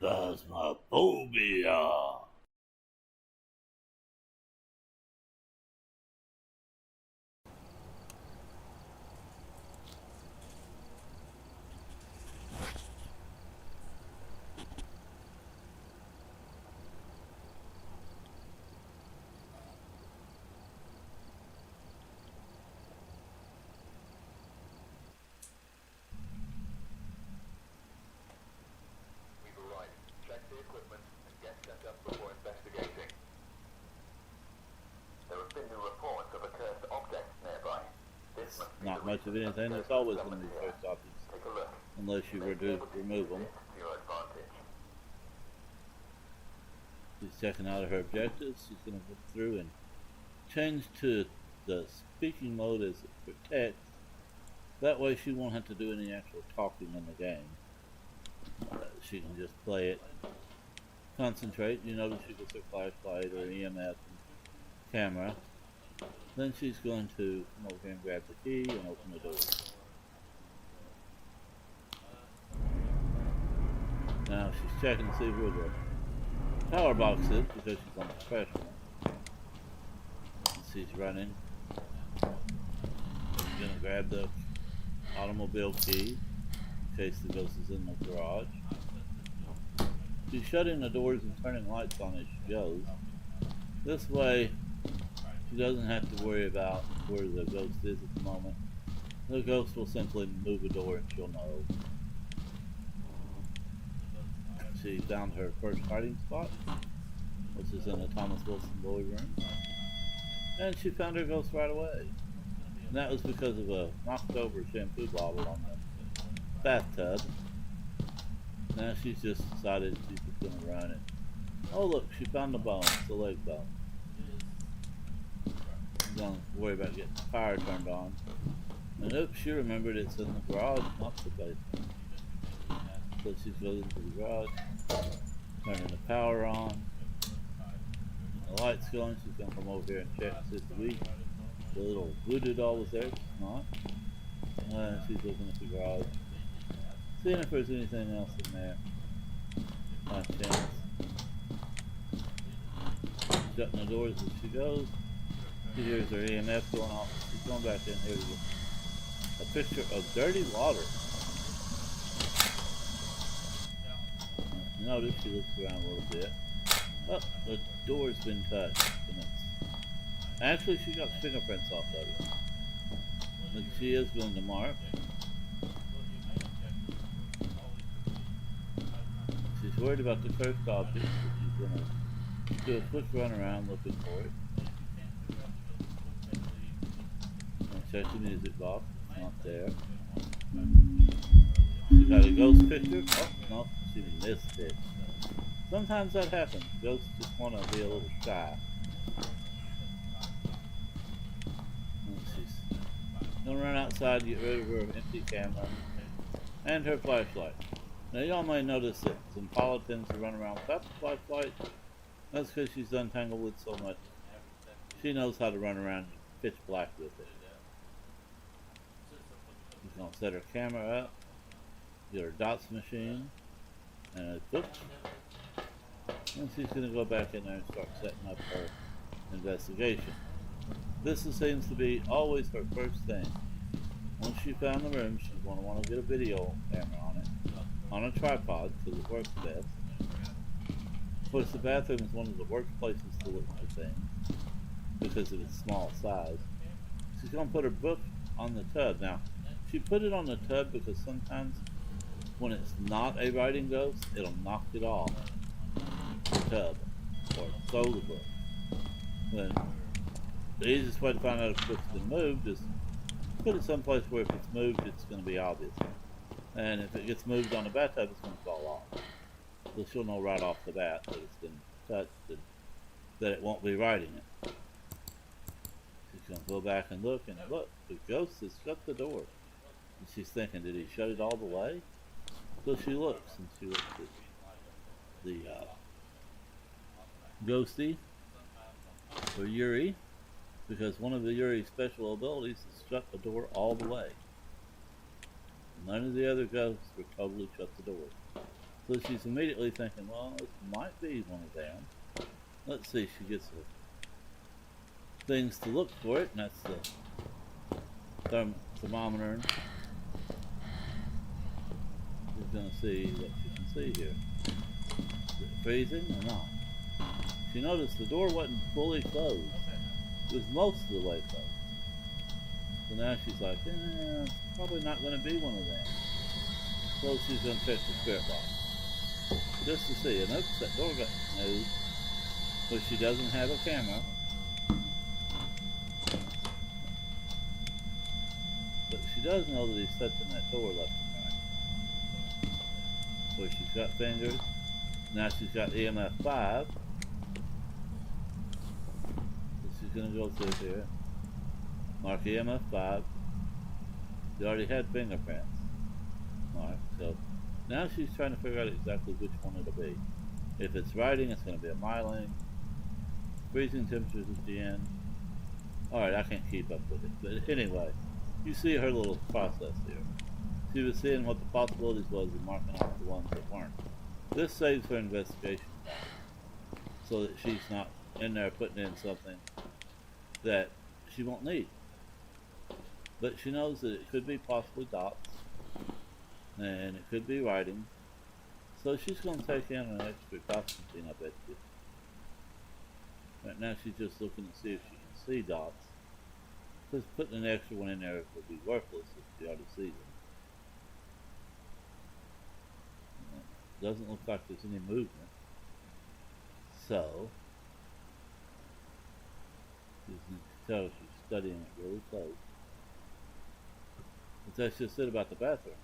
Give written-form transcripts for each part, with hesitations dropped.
Phasmophobia. Not much of anything. It's always going to be cursed objects, unless you remove them. She's checking out her objectives. She's going to go through and change to the speaking mode as it protects. That way she won't have to do any actual talking in the game. She can just play it, concentrate. You notice she gets her flashlight or EMF and camera. Then she's going to come over here and grab the key and open the door. Now she's checking to see where the power box is because she's on the professional. She's running. She's going to grab the automobile key in case the ghost is in the garage. She's shutting the doors and turning lights on as she goes. This way she doesn't have to worry about where the ghost is at the moment. The ghost will simply move a door and she'll know. She found her first hiding spot, which is in the Thomas Wilson boy room. And she found her ghost right away. And that was because of a knocked over shampoo bottle on the bathtub. Now she's just decided she's just going to run it. Oh look, she found the bone. It's a leg bone. Don't worry about getting the fire turned on. And oops, she remembered it's in the garage, not the basement. So she goes into the garage, turning the power on. The light's going. She's going to come over here and check this week. The little voodoo doll was there. It's not. She's looking at the garage, seeing if there's anything else in there. Not a chance. Shutting the doors as she goes. She hears her EMF going off. She's going back in here to get a picture of dirty water. Notice she looks around a little bit. Oh, the door's been touched. Actually, she got fingerprints off of it. But she is going to mark. She's worried about the cursed object, so she's going to do a quick run around looking for it. Check the music box, it's not there. She got a ghost picture. Oh, no, she missed it. Sometimes that happens. Ghosts just want to be a little shy. And she's going to run outside, get rid of her empty camera and her flashlight. Now, y'all may notice that Zimpala tends to run around without the flashlight. That's because she's done Tanglewood so much. She knows how to run around pitch black with it. She's going to set her camera up, get her dots machine, and a book. And she's going to go back in there and start setting up her investigation. This seems to be always her first thing. Once she found the room, she's going to want to get a video camera on it, on a tripod, because it works best. Of course, the bathroom is one of the worst places to look for things, because of its small size. She's going to put her book on the tub. Now, she put it on the tub because sometimes when it's not a writing ghost, it'll knock it off the tub or throw the book. Then the easiest way to find out if the book's been moved is put it someplace where if it's moved, it's going to be obvious. And if it gets moved on the bathtub, it's going to fall off. So she'll know right off the bat that it's been touched and that it won't be writing it. She's going to go back and look, the ghost has shut the door. And she's thinking, did he shut it all the way? So she looks, and she looks at the ghosty, or Yuri, because one of the Yuri's special abilities is shut the door all the way. None of the other ghosts would totally shut the door. So she's immediately thinking, well, this might be one of them. Let's see, she gets her things to look for it, and that's the thermometer. She's going to see what she can see here. Is it freezing or not? She noticed the door wasn't fully closed. It was most of the way closed. So now she's like, it's probably not going to be one of them. So she's going to check the spirit box. Just to see. And notice that door got moved. But she doesn't have a camera. But she does know that he's touching that door left and right. So she's got fingers. Now she's got EMF 5. So she's going to go through here. Mark EMF 5. She already had fingerprints. Mark. So now she's trying to figure out exactly which one it'll be. If it's writing, it's going to be a myling. Freezing temperatures at the end. Alright, I can't keep up with it. But anyway, you see her little process here. She was seeing what the possibilities was and marking off the ones that weren't. This saves her investigation time, so that she's not in there putting in something that she won't need. But she knows that it could be possibly dots, and it could be writing. So she's going to take in an extra dots machine, I bet you. Right now she's just looking to see if she can see dots. Because putting an extra one in there would be worthless if she already sees them. Doesn't look like there's any movement. So, you can tell she's studying it really close. But that's just it about the bathroom.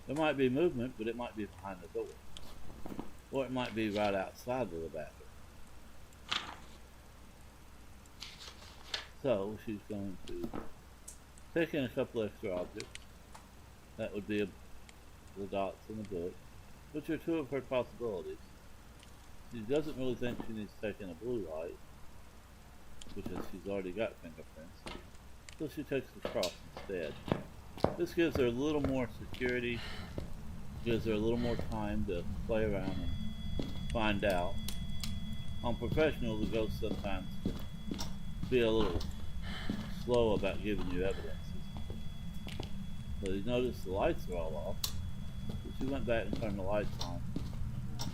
There might be movement, but it might be behind the door. Or it might be right outside of the bathroom. So, she's going to take in a couple extra objects. That would be the dots in the book, which are two of her possibilities. She doesn't really think she needs to take in a blue light, because she's already got fingerprints. So she takes the cross instead. This gives her a little more security, gives her a little more time to play around and find out. On professional, the ghosts sometimes can be a little slow about giving you evidences. So you notice the lights are all off. So she went back and turned the lights on.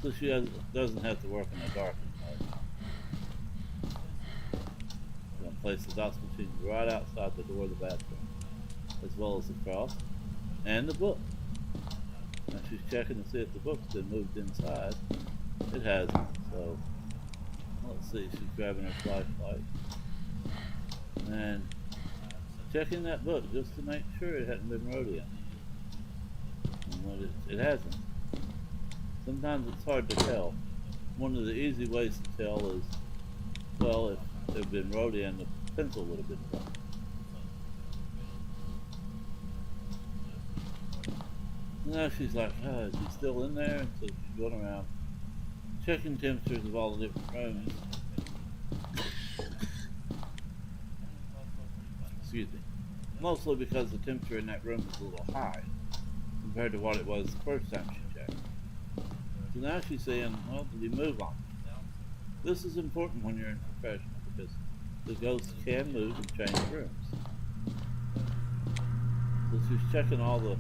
So she doesn't have to work in the dark anymore. She's going to place the dots machine right outside the door of the bathroom, as well as the cross and the book. Now she's checking to see if the book's been moved inside. It hasn't, so let's see, she's grabbing her flashlight and checking that book just to make sure it hadn't been wrote in. And it hasn't. Sometimes it's hard to tell. One of the easy ways to tell is, well, if it had been wrote in, the pencil would have been wrong. Now she's like, is he still in there? And so she's going around checking temperatures of all the different rooms. Excuse me. Mostly because the temperature in that room is a little high compared to what it was the first time she checked. So now she's saying, well, did he move on? This is important when you're in professional because the ghosts can move and change rooms. So she's checking all the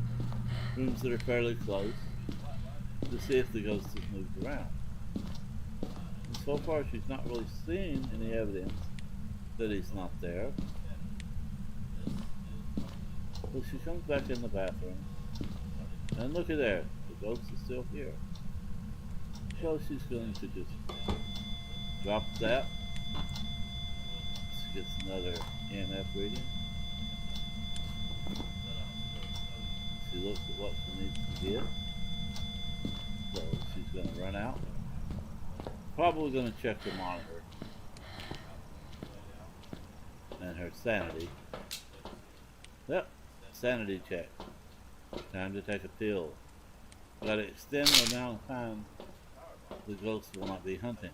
rooms that are fairly close to see if the ghost has moved around. And so far she's not really seen any evidence that he's not there. So she comes back in the bathroom and look at there, the ghost is still here. So she's going to just drop that. She gets another EMF reading. She looks at what she needs to get. So she's going to run out. Probably going to check the monitor and her sanity. Yep, sanity check. Time to take a pill. Got to extend the amount of time the ghost will not be hunting.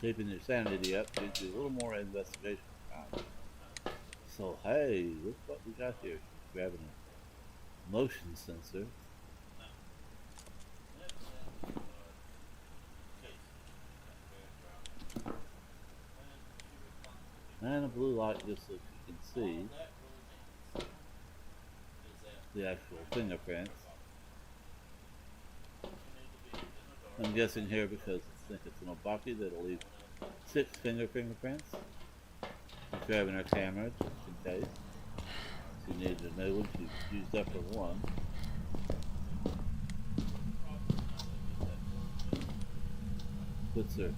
Keeping your sanity up gives you a little more investigation time. So hey, look what we got here. She's grabbing a motion sensor. and a blue light just so you can see the actual fingerprints. I'm guessing here because I think it's an obaki that'll leave 6 fingerprints. She's grabbing her camera just in case. She needs a new one. She's used up her one. Puts her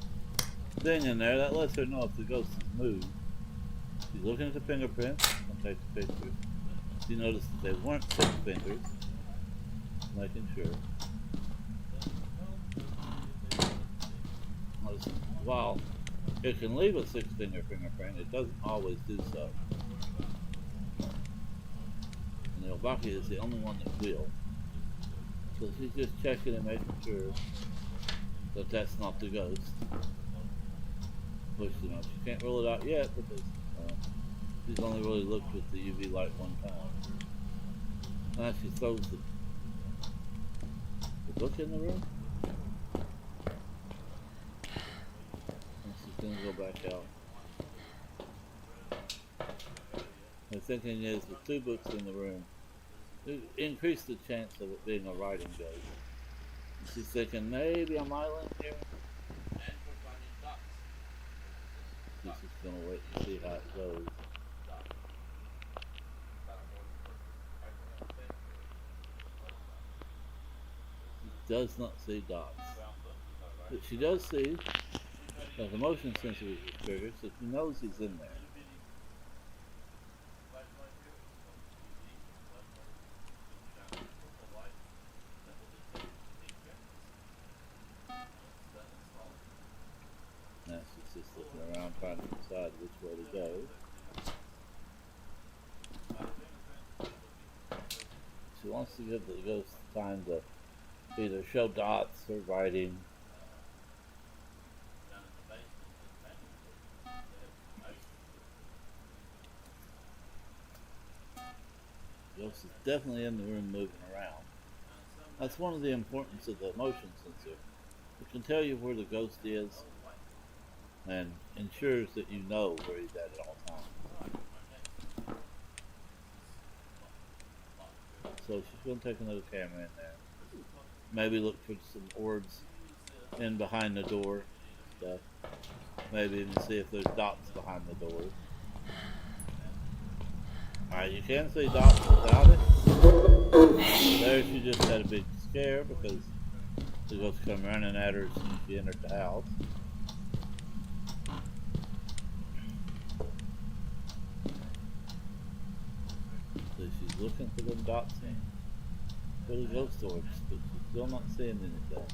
thing in there. That lets her know if the ghost has moved. She's looking at the fingerprints and takes a picture. She noticed that they weren't 6 fingers. Making sure. While it can leave a 6-finger fingerprint, it doesn't always do so. And the obaki is the only one that will. So she's just checking and making sure that that's not the ghost. Which, you know, she can't rule it out yet because she's only really looked with the UV light one time. Now she throws the book in the room. And she's going to go back out. Her thinking is with 2 books in the room, it increased the chance of it being a writing ghost. And she's thinking, maybe I'm island here. She's just going to wait and see how it goes. She does not see dots. But she does see that the motion sensor is triggered, so she knows he's in there. Now she's just looking around trying to decide which way to go. She wants to give the ghost time to either show dots or writing. The ghost is definitely in the room moving around. That's one of the importance of the motion sensor. It can tell you where the ghost is and ensures that you know where he's at all times. So she's going to take another camera in there. Maybe look for some orbs in behind the door stuff. Maybe even see if there's dots behind the door. Alright, you can see dots without it. There she just had a big scare because the ghost come running at her as soon as she entered the house. So she's looking for them dots in. For the ghost orbs, but she's still not seeing anything.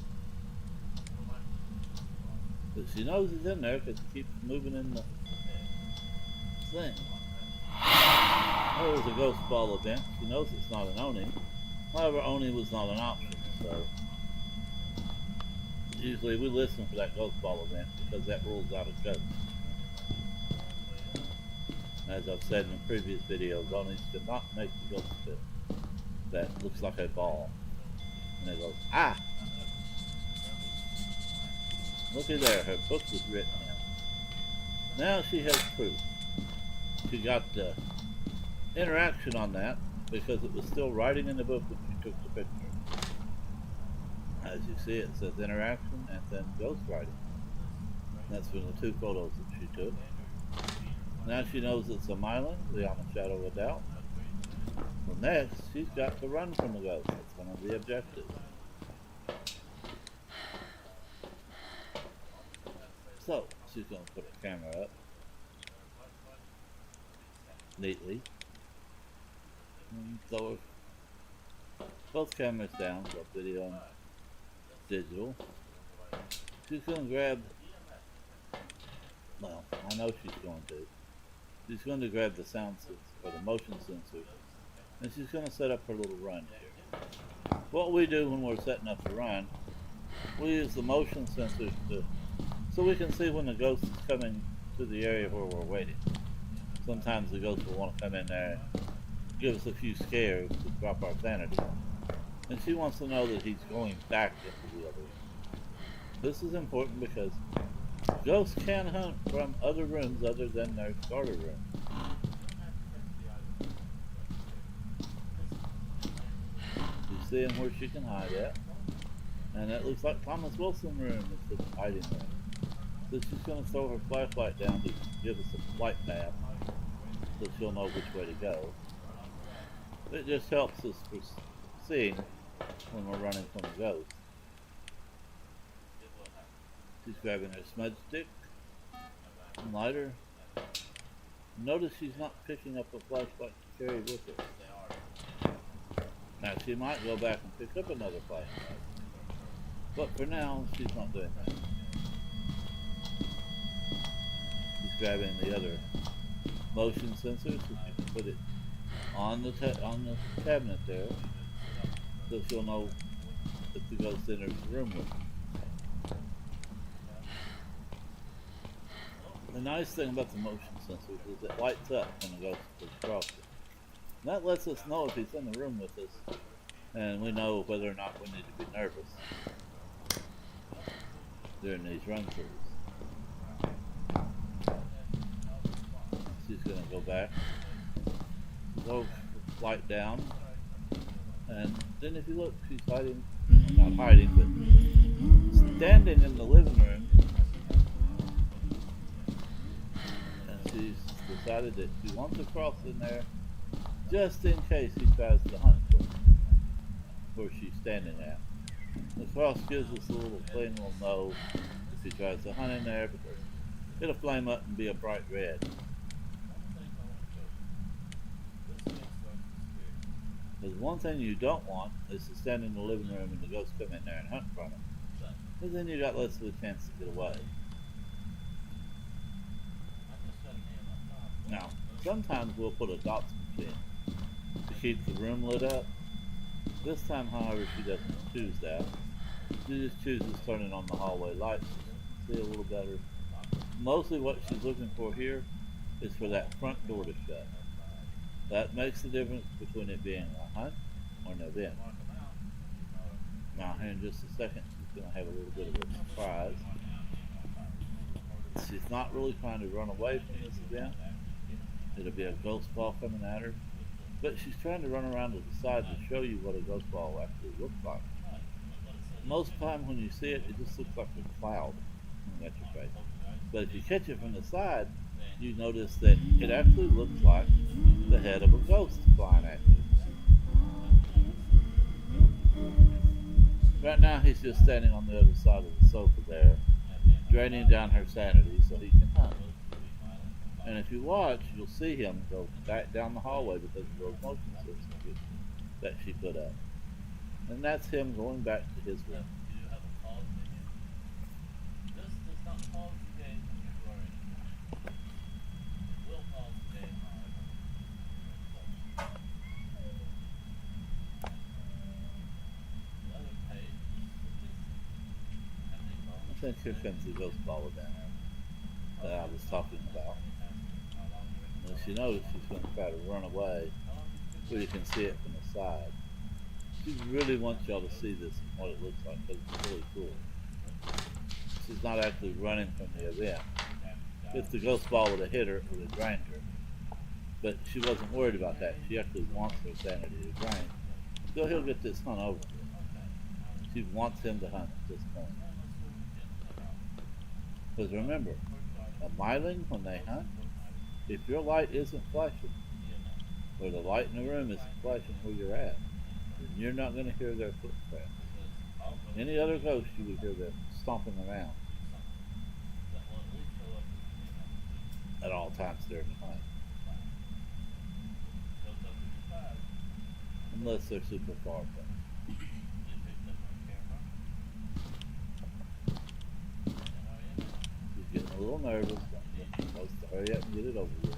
But she knows he's in there because he keeps moving in the thing. There was a ghost ball event. She knows it's not an Oni. However, Oni was not an option, so usually we listen for that ghost ball event because that rules out a ghost. As I've said in previous videos, Onis cannot make the ghost fit. That looks like a ball. And it goes, ah! Looky there, her book was written in. Now she has proof. She got the interaction on that because it was still writing in the book when she took the picture. As you see, it says interaction and then ghost writing. That's from the 2 photos that she took. Now she knows it's a Mylan, beyond a shadow of a doubt. Well, next, she's got to run from the ghost. That's one of the objectives. So, she's going to put her camera up neatly. And throw both cameras down, both video and digital. She's going to grab, well, I know she's going to. She's going to grab the sound sensor, or the motion sensor, and she's going to set up her little run here. What we do when we're setting up the run, we use the motion sensors so we can see when the ghost is coming to the area where we're waiting. Sometimes the ghost will want to come in there and give us a few scares to drop our sanity. And she wants to know that he's going back into the other room. This is important because Ghosts can hunt from other rooms other than their starter room. You see where she can hide at. And that looks like Thomas Wilson's room is the hiding room. So she's going to throw her flashlight down to give us a flight path so she'll know which way to go. It just helps us for seeing when we're running from a ghost. She's grabbing her smudge stick and lighter. Notice she's not picking up a flashlight to carry with her. Now she might go back and pick up another flashlight, but for now she's not doing that. She's grabbing the other motion sensor so she can put it on the cabinet there, so she'll know if the ghost enters the room with her. The nice thing about the motion sensors is it lights up when the ghost goes across it. And that lets us know if he's in the room with us, and we know whether or not we need to be nervous during these run-throughs. She's going to go back, go light down, and then if you look, she's hiding, not hiding, but standing in the living room. She's decided that she wants a cross in there just in case he tries to hunt for her, where she's standing at. The cross gives us a little thing we'll know if he tries to hunt in there, because it'll flame up and be a bright red. Because one thing you don't want is to stand in the living room and the ghost come in there and hunt from him, because then you got less of a chance to get away. Now, sometimes we'll put a dots machine to keep the room lit up. This time, however, she doesn't choose that. She just chooses turning on the hallway lights so she can see a little better. Mostly what she's looking for here is for that front door to shut. That makes the difference between it being a hunt or an event. Now, here in just a second, she's going to have a little bit of a surprise. She's not really trying to run away from this event. It'll be a ghost ball coming at her, but she's trying to run around to the side to show you what a ghost ball actually looks like. Most of the time when you see it, it just looks like a cloud at your face. But if you catch it from the side, you notice that it actually looks like the head of a ghost flying at you. Right now he's just standing on the other side of the sofa there, draining down her sanity so he can hunt. And if you watch, you'll see him go back down the hallway because of those motion sensors that she put up. And that's him going back to his room. I think here comes the ghost ball down that I was talking about. And she knows she's going to try to run away so you can see it from the side. She really wants y'all to see this and what it looks like, because it's really cool. She's not actually running from the event. If the ghost ball would have hit her, it would have drained her. But she wasn't worried about that. She actually wants her sanity to drain. So he'll get this hunt over with. She wants him to hunt at this point. Because remember, a myling, when they hunt, if your light isn't flashing, or the light in the room isn't flashing where you're at, then you're not going to hear their footsteps. Any other ghost, you would hear them stomping around at all times during the night. Unless they're super far from you. She's getting a little nervous. Supposed to hurry up and get it over with.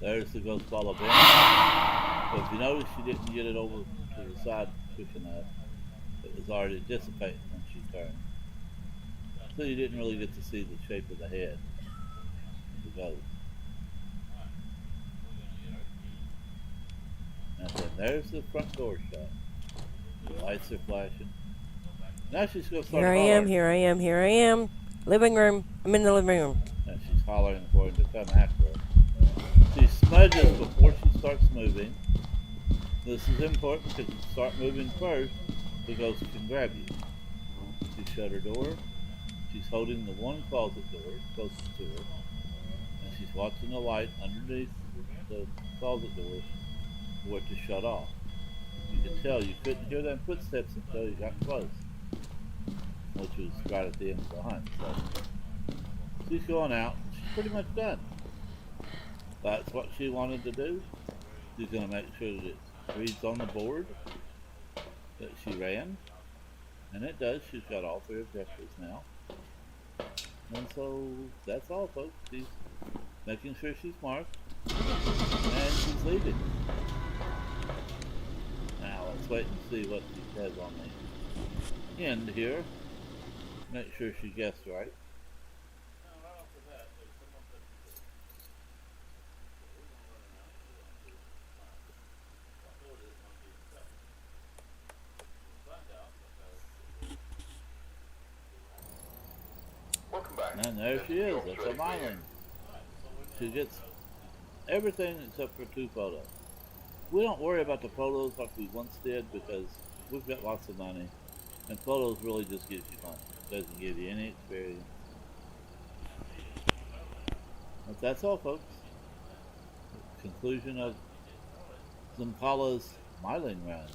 There's the ghost ball of it. But if you notice, she didn't get it over to the side quick enough. It was already dissipating when she turned. So you didn't really get to see the shape of the head. goes. And then there's the front door shut. The lights are flashing. Now she's going to start hollering. Here I am, here I am. Living room. I'm in the living room. And she's hollering for him to come after her. She smudges before she starts moving. This is important because you start moving first, the ghost can grab you. She shut her door. She's holding the one closet door closest to her. And she's watching the light underneath the closet door for it to shut off. You can tell you couldn't hear them footsteps until you got close, which was right at the end of the hunt. So she's going out. She's pretty much done. That's what she wanted to do. She's going to make sure that it reads on the board that she ran. And it does. She's got all 3 objectives now. And so that's all, folks. She's making sure she's marked. And she's leaving. Now let's wait and see what she says on the end here. Make sure she guessed right. And there she is. That's a myling. She gets everything except for 2 photos. We don't worry about the photos like we once did because we've got lots of money. And photos really just gives you money. It doesn't give you any experience. But that's all, folks. Conclusion of Zimpala's myling run.